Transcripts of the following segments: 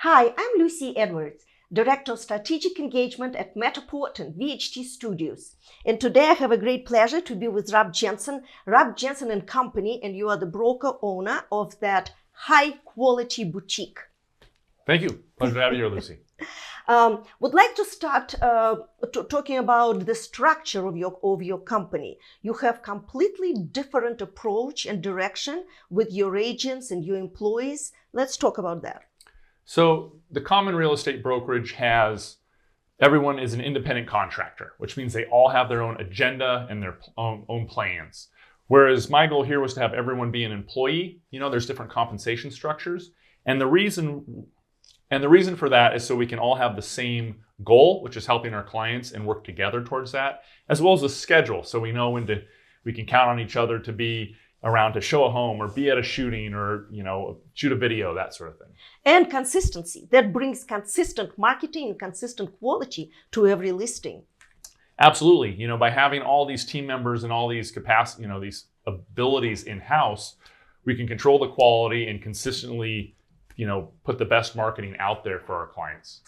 Hi, I'm Lucy Edwards, Director of Strategic Engagement at Matterport and VHT Studios. And today I have a great pleasure to be with Rob Jensen, and Company, and you are the broker owner of that high-quality boutique. Thank you. Pleasure to have you here, Lucy. Would like to start talking about the structure of your company. You have completely different approach and direction with your agents and your employees. Let's talk about that. So the common real estate brokerage everyone is an independent contractor, which means they all have their own agenda and their own plans. Whereas my goal here was to have everyone be an employee. There's different compensation structures. And the reason for that is so we can all have the same goal, which is helping our clients and work together towards that, as well as a schedule. So we know we can count on each other to be around to show a home or be at a shooting or, shoot a video, that sort of thing. And consistency. That brings consistent marketing and consistent quality to every listing. Absolutely. By having all these team members and all these capacity, these abilities in-house, we can control the quality and consistently put the best marketing out there for our clients.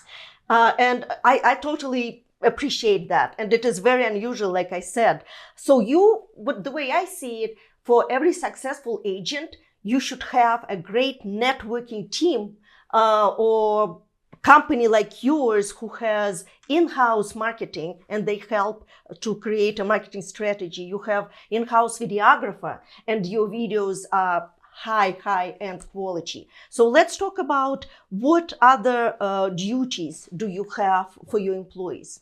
And I totally appreciate that. And it is very unusual, like I said. So the way I see it, for every successful agent, you should have a great networking team or company like yours who has in-house marketing and they help to create a marketing strategy. You have in-house videographer and your videos are high-end quality. So let's talk about what other duties do you have for your employees?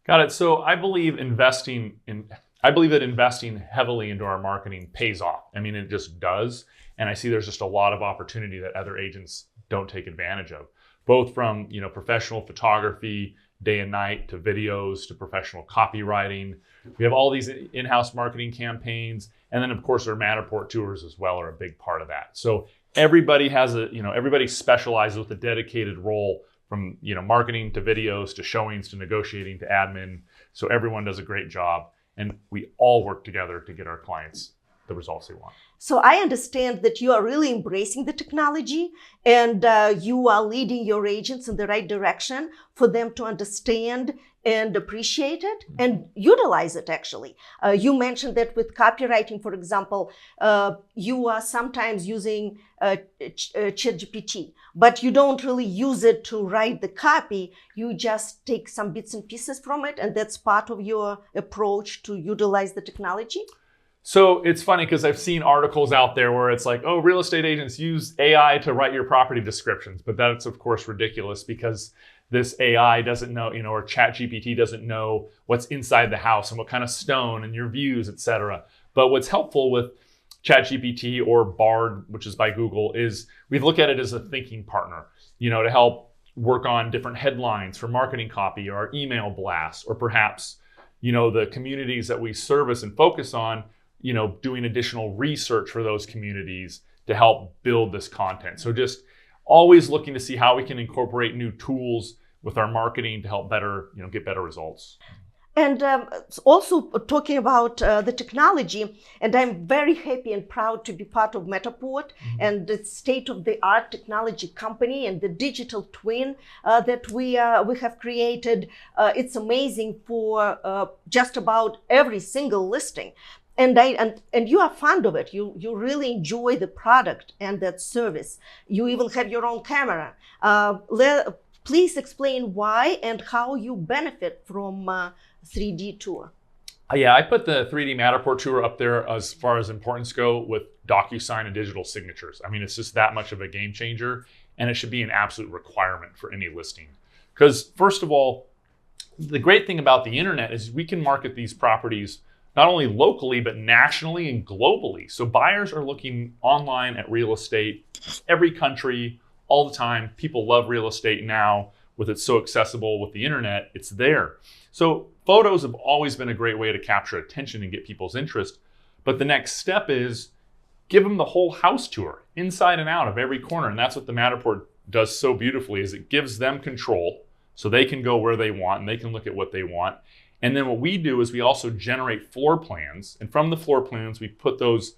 Got it. So I believe that investing heavily into our marketing pays off. It just does. And I see there's just a lot of opportunity that other agents don't take advantage of, both from, professional photography, day and night, to videos, to professional copywriting. We have all these in-house marketing campaigns. And then of course our Matterport tours as well are a big part of that. So everybody everybody specializes with a dedicated role, from, marketing to videos, to showings, to negotiating, to admin. So everyone does a great job. And we all work together to get our clients the results they want. So I understand that you are really embracing the technology and you are leading your agents in the right direction for them to understand and appreciate it and utilize it, actually. You mentioned that with copywriting, for example, you are sometimes using ChatGPT, but you don't really use it to write the copy. You just take some bits and pieces from it, and that's part of your approach to utilize the technology? So it's funny because I've seen articles out there where it's like, oh, real estate agents use AI to write your property descriptions. But that's, of course, ridiculous because this AI doesn't know, or ChatGPT doesn't know what's inside the house and what kind of stone and your views, et cetera. But what's helpful with ChatGPT or Bard, which is by Google, is we look at it as a thinking partner, to help work on different headlines for marketing copy or our email blasts, or perhaps, the communities that we service and focus on, doing additional research for those communities to help build this content. So just always looking to see how we can incorporate new tools with our marketing to help get better results. And also talking about the technology, and I'm very happy and proud to be part of Matterport and the state-of-the-art technology company and the digital twin that we have created. It's amazing for just about every single listing. And you are fond of it. You really enjoy the product and that service. You even have your own camera. Please explain why and how you benefit from 3D tour. Yeah, I put the 3D Matterport tour up there as far as importance go with DocuSign and digital signatures. It's just that much of a game changer, and it should be an absolute requirement for any listing. Because first of all, the great thing about the internet is we can market these properties not only locally, but nationally and globally. So buyers are looking online at real estate, every country, all the time. People love real estate now with it so accessible with the internet, it's there. So photos have always been a great way to capture attention and get people's interest. But the next step is give them the whole house tour, inside and out of every corner. And that's what the Matterport does so beautifully, is it gives them control so they can go where they want and they can look at what they want. And then what we do is we also generate floor plans. And from the floor plans, we put those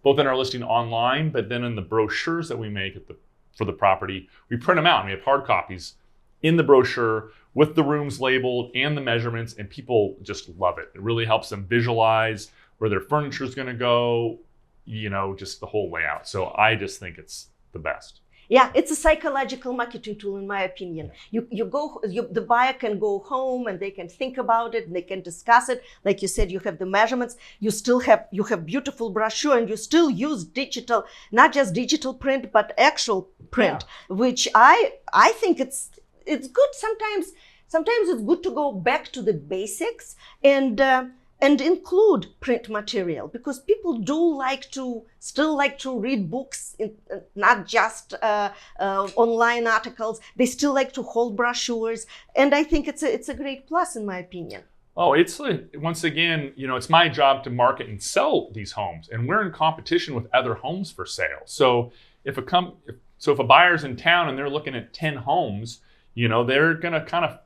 both in our listing online, but then in the brochures that we make at the for the property, we print them out and we have hard copies in the brochure with the rooms labeled and the measurements, and people just love it. It really helps them visualize where their furniture is going to go, just the whole layout. So I just think it's the best. Yeah, it's a psychological marketing tool, in my opinion. The buyer can go home and they can think about it, and they can discuss it. Like you said, you have the measurements. You have beautiful brochure, and you still use digital, not just digital print, but actual print, which I think it's good. Sometimes it's good to go back to the basics and include print material, because people do still like to read books, not just online articles. They still like to hold brochures, and I think it's a great plus, in my opinion. Oh, once again, it's my job to market and sell these homes, and we're in competition with other homes for sale. So if a buyer's in town and they're looking at 10 homes, they're going to kind of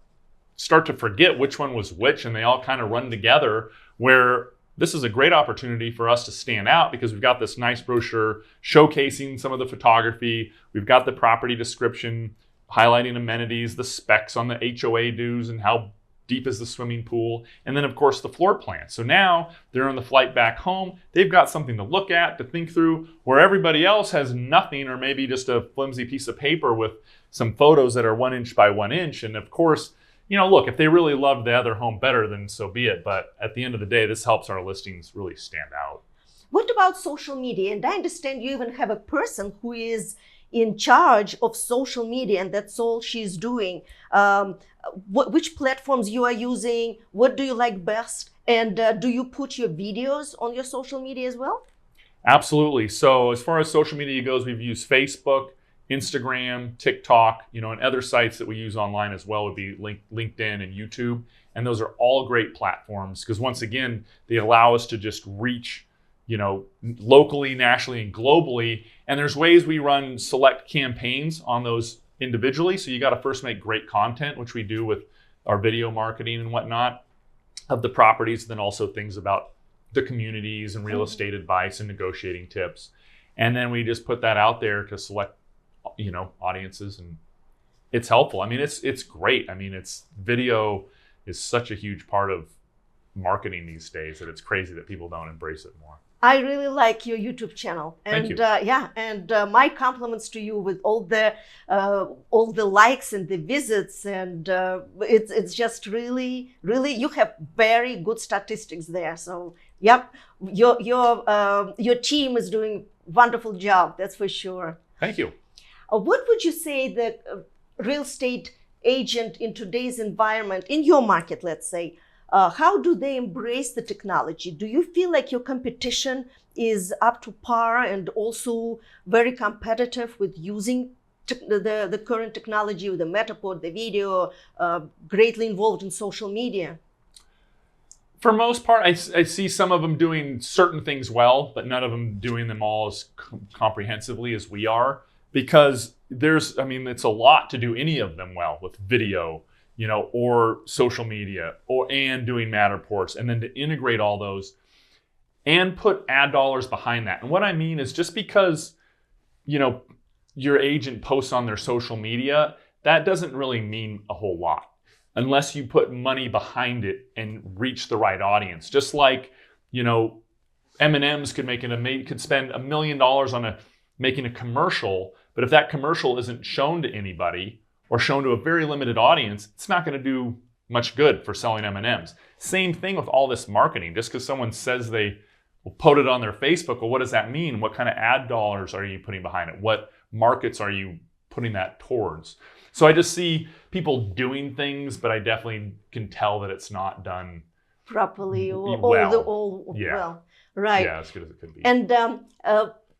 start to forget which one was which, and they all kind of run together, where this is a great opportunity for us to stand out because we've got this nice brochure showcasing some of the photography. We've got the property description, highlighting amenities, the specs on the HOA dues and how deep is the swimming pool, and then of course the floor plan. So now they're on the flight back home. They've got something to look at, to think through, where everybody else has nothing, or maybe just a flimsy piece of paper with some photos that are 1 inch by 1 inch. And of course, look, if they really love the other home better, then so be it. But at the end of the day, this helps our listings really stand out. What about social media? And I understand you even have a person who is in charge of social media, and that's all she's doing. Which platforms you are using? What do you like best? And do you put your videos on your social media as well? Absolutely. So as far as social media goes, we've used Facebook, Instagram, TikTok, and other sites that we use online as well would be LinkedIn and YouTube. And those are all great platforms because, once again, they allow us to just reach, locally, nationally, and globally. And there's ways we run select campaigns on those individually. So you got to first make great content, which we do with our video marketing and whatnot of the properties, then also things about the communities and real estate advice and negotiating tips. And then we just put that out there to select audiences, and it's helpful. I mean, it's great. I mean, video is such a huge part of marketing these days that it's crazy that people don't embrace it more. I really like your YouTube channel, and Thank you. My compliments to you with all the likes and the visits, and it's just really you have very good statistics there. So your team is doing a wonderful job. That's for sure. Thank you. What would you say the real estate agent in today's environment, in your market, let's say, how do they embrace the technology? Do you feel like your competition is up to par and also very competitive with using the current technology, with the Matterport, the video, greatly involved in social media? For most part, I see some of them doing certain things well, but none of them doing them all as comprehensively as we are. Because it's a lot to do any of them well with video, or social media, and doing Matterports, and then to integrate all those and put ad dollars behind that. And what I mean is, just because, your agent posts on their social media, that doesn't really mean a whole lot unless you put money behind it and reach the right audience. Just like, M&M's could spend $1 million on making a commercial, but if that commercial isn't shown to anybody or shown to a very limited audience, it's not going to do much good for selling M&Ms. Same thing with all this marketing. Just because someone says they will put it on their Facebook, well, what does that mean? What kind of ad dollars are you putting behind it? What markets are you putting that towards? So I just see people doing things, but I definitely can tell that it's not done properly or well. Well. Right. Yeah, as good as it could be. And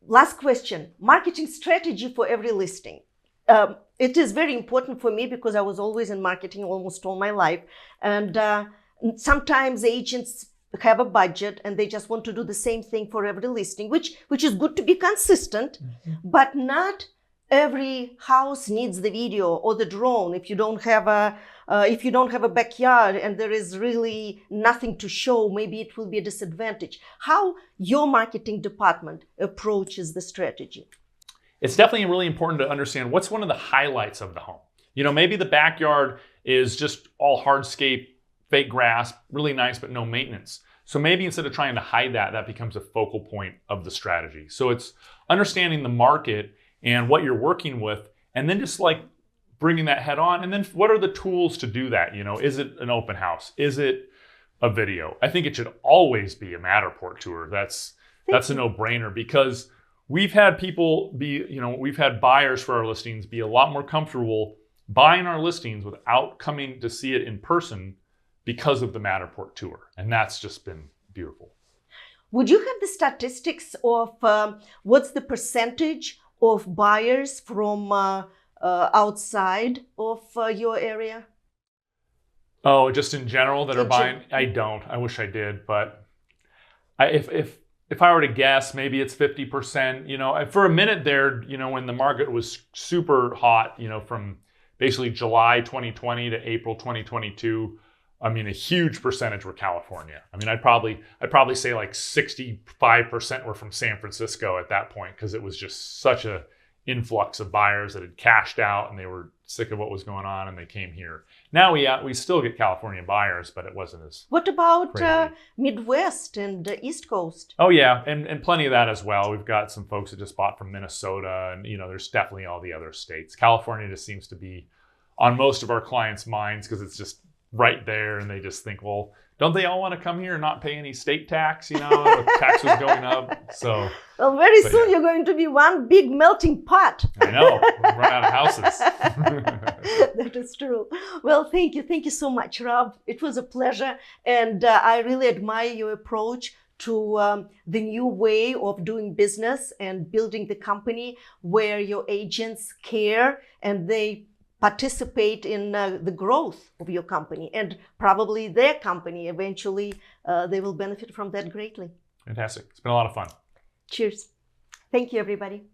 last question, marketing strategy for every listing. It is very important for me because I was always in marketing almost all my life. And sometimes agents have a budget and they just want to do the same thing for every listing, which is good to be consistent, but not every house needs the video or the drone. If you don't have a backyard and there is really nothing to show, maybe it will be a disadvantage. How your marketing department approaches the strategy? it's definitely really important to understand what's one of the highlights of the home. Maybe the backyard is just all hardscape, fake grass, really nice, but no maintenance. So maybe instead of trying to hide that, that becomes a focal point of the strategy. So it's understanding the market and what you're working with, and then just like bringing that head on. And then what are the tools to do that? Is it an open house? Is it a video? I think it should always be a Matterport tour. That's a no-brainer, because we've had people we've had buyers for our listings be a lot more comfortable buying our listings without coming to see it in person because of the Matterport tour. And that's just been beautiful. Would you have the statistics of what's the percentage of buyers from outside of your area? Oh, just in general that are buying? I don't. I wish I did, but if I were to guess, maybe it's 50%. For a minute there, when the market was super hot, from basically July 2020 to April 2022, a huge percentage were California. I'd probably say like 65% were from San Francisco at that point, because it was just such a influx of buyers that had cashed out and they were sick of what was going on and they came here. Now we still get California buyers, but it wasn't as. What about Midwest and East Coast? Oh yeah, and plenty of that as well. We've got some folks that just bought from Minnesota, and there's definitely all the other states. California just seems to be on most of our clients' minds because it's just right there, and they just think, well, don't they all want to come here and not pay any state tax? With taxes going up. So. Well, very soon you're going to be one big melting pot. I know. We'll run out of houses. That is true. Well, thank you. Thank you so much, Rob. It was a pleasure. And I really admire your approach to the new way of doing business and building the company where your agents care and they participate in the growth of your company, and probably their company eventually they will benefit from that greatly. Fantastic. It's been a lot of fun. Cheers. Thank you, everybody.